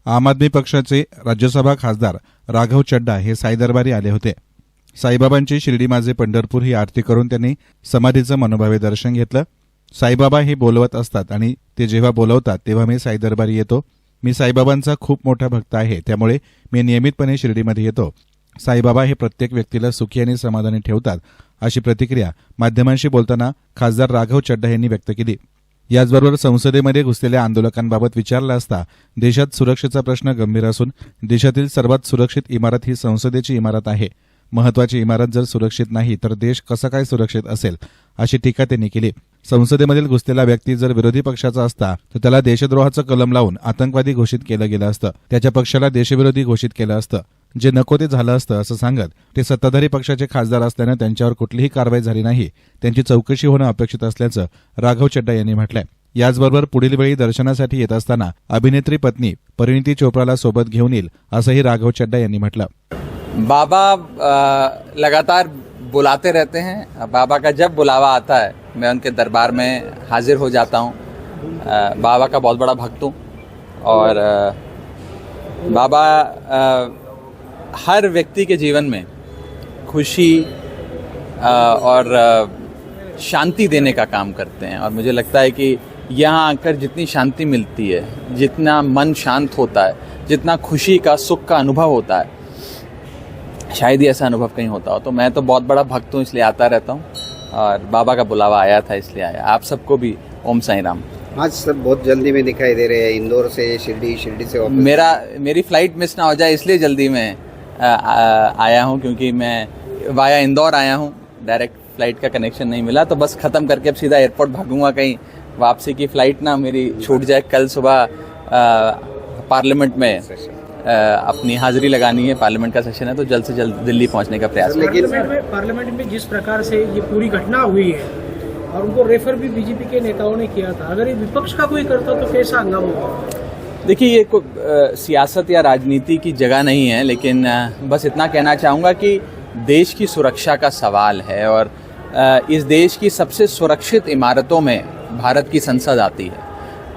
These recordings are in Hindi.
आम आदमी पक्षाचे राज्यसभा खासदार राघव चड्डा हे साई दरबारी आले होते। साईबाबांची शिर्डी माझे पंढरपूर ही आरती करून त्यांनी समाधीचं मनोभावे दर्शन घेतलं। साईबाबा हे बोलवत असतात आणि ते जेव्हा बोलवतात तेव्हा मी साई दरबारी येतो। मी साईबाबांचा खूप मोठा भक्त आहे, त्यामुळे मी नियमितपणे शिर्डीमध्ये येतो। साईबाबा हे प्रत्येक व्यक्तीला सुखी आणि समाधानी ठेवतात, अशी प्रतिक्रिया माध्यमांशी बोलताना खासदार राघव चड्डा यांनी व्यक्त केली। याचबरोबर संसदेमध्ये घुसलेल्या आंदोलकांबाबत विचारलं असता देशात सुरक्षेचा प्रश्न गंभीर असून देशातील सर्वात सुरक्षित इमारत ही संसदेची इमारत आहे। महत्वाची इमारत जर सुरक्षित नाही तर देश कसा काय सुरक्षित असेल, अशी टीका त्यांनी केली। संसदेमधील घुसलेला व्यक्ती जर विरोधी पक्षाचा असता तर त्याला देशद्रोहाचं कलम लावून आतंकवादी घोषित केलं गेलं असतं, त्याच्या पक्षाला देशविरोधी घोषित केलं असतं। जे नको ते झालं असतं असं सांगत ते सत्ताधारी पक्षाचे खासदार असल्यानं त्यांच्यावर कुठलीही कारवाई झाली नाही, त्यांची चौकशी होणं अपेक्षित असल्याचं राघव चड्डा यांनी म्हटलंय। याचबरोबर पुढील वेळी दर्शनासाठी येत असताना अभिनेत्री पत्नी परिणीती चोप्राला सोबत घेऊन येईल, असंही राघव चड्डा यांनी म्हटलं। बाबा लगातार बुलाते रहते हैं। बाबा का जब बुलावा आता है मैं उनके दरबार में हाजिर हो जाता हूँ। बाबा का बहुत बड़ा भक्त हूँ और बाबा हर व्यक्ति के जीवन में खुशी और शांति देने का काम करते हैं और मुझे लगता है कि यहाँ आकर जितनी शांति मिलती है, जितना मन शांत होता है, जितना खुशी का सुख का अनुभव होता है, शायद ही ऐसा अनुभव कहीं होता हो। तो मैं तो बहुत बड़ा भक्त हूँ, इसलिए आता रहता हूँ और बाबा का बुलावा आया था इसलिए आया। आप सबको भी ओम साई राम। आज सब बहुत जल्दी में दिखाई दे रहे हैं, इंदौर से शिरडी, शिरडी से वापस। मेरी फ्लाइट मिस ना हो जाए इसलिए जल्दी में आया हूँ, क्योंकि मैं वाया इंदौर आया हूँ, डायरेक्ट फ्लाइट का कनेक्शन नहीं मिला, तो बस ख़त्म करके अब सीधा एयरपोर्ट भागूंगा। कहीं वापसी की फ़्लाइट ना मेरी छूट जाए। कल सुबह पार्लियामेंट में अपनी हाजिरी लगानी है, पार्लियामेंट का सेशन है, तो जल्द से जल्द दिल्ली पहुंचने का प्रयास। लेकिन पार्लियामेंट में जिस प्रकार से ये पूरी घटना हुई है और उनको रेफर भी बीजेपी के नेताओं ने किया था, अगर ये विपक्ष का कोई करता तो कैसा हंगामा होगा? देखिए, ये सियासत या राजनीति की जगह नहीं है, लेकिन बस इतना कहना चाहूँगा कि देश की सुरक्षा का सवाल है और इस देश की सबसे सुरक्षित इमारतों में भारत की संसद आती है।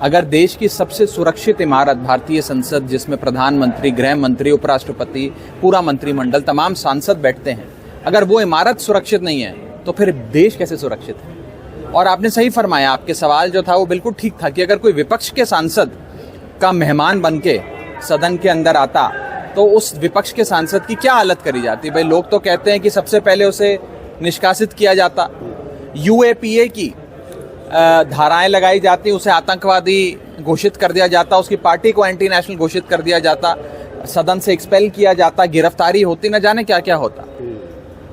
अगर देश की सबसे सुरक्षित इमारत भारतीय संसद, जिसमें प्रधानमंत्री, गृह मंत्री, उपराष्ट्रपति, पूरा मंत्रिमंडल, तमाम सांसद बैठते हैं, अगर वो इमारत सुरक्षित नहीं है तो फिर देश कैसे सुरक्षित है? और आपने सही फरमाया, आपके सवाल जो था वो बिल्कुल ठीक था कि अगर कोई विपक्ष के सांसद का मेहमान बनके सदन के अंदर आता तो उस विपक्ष के सांसद की क्या हालत करी जाती। भाई, लोग तो कहते हैं कि सबसे पहले उसे निष्कासित किया जाता, यूएपीए की धाराएं लगाई जाती, उसे आतंकवादी घोषित कर दिया जाता, उसकी पार्टी को एंटी नेशनल घोषित कर दिया जाता, सदन से एक्सपेल किया जाता, गिरफ्तारी होती, न जाने क्या क्या होता।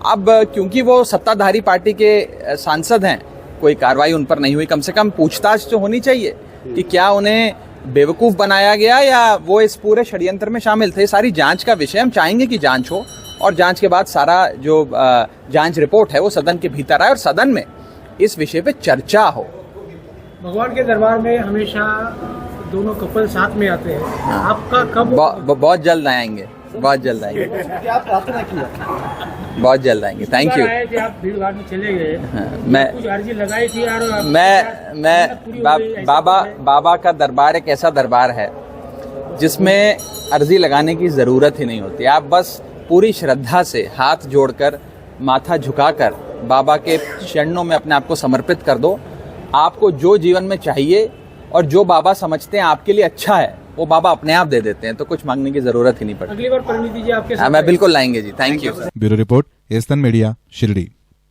अब क्योंकि वो सत्ताधारी पार्टी के सांसद हैं, कोई कार्रवाई उन पर नहीं हुई। कम से कम पूछताछ तो होनी चाहिए कि क्या उन्हें बेवकूफ़ बनाया गया या वो इस पूरे षड्यंत्र में शामिल थे। सारी जांच का विषय, हम चाहेंगे कि जांच हो और जांच के बाद सारा जो जांच रिपोर्ट है वो सदन के भीतर आए और सदन में इस विषय पे चर्चा हो। भगवान के दरबार में हमेशा दोनों कपल साथ में आते हैं। हाँ। आपका कब? बहुत जल्द आएंगे, बहुत जल्द आएंगे। क्या प्रार्थना किया? बहुत जल्द आएंगे। Thank you. आप भीड़ भाड़ में चले गए। हाँ, मैं कुछ अर्जी लगाई थी यार। मैं बाबा का दरबार एक ऐसा दरबार है जिसमें अर्जी लगाने की जरूरत ही नहीं होती। आप बस पूरी श्रद्धा से हाथ जोड़कर, माथा झुकाकर बाबा के चरणों में अपने आप को समर्पित कर दो। आपको जो जीवन में चाहिए और जो बाबा समझते हैं आपके लिए अच्छा है, वो बाबा अपने आप दे देते हैं, तो कुछ मांगने की जरूरत ही नहीं पड़ती। अगली बार परिणीति जी आपके साथ मैं बिल्कुल लाएंगे जी। Thank you. Bureau report, एस्तन media, Shirdi.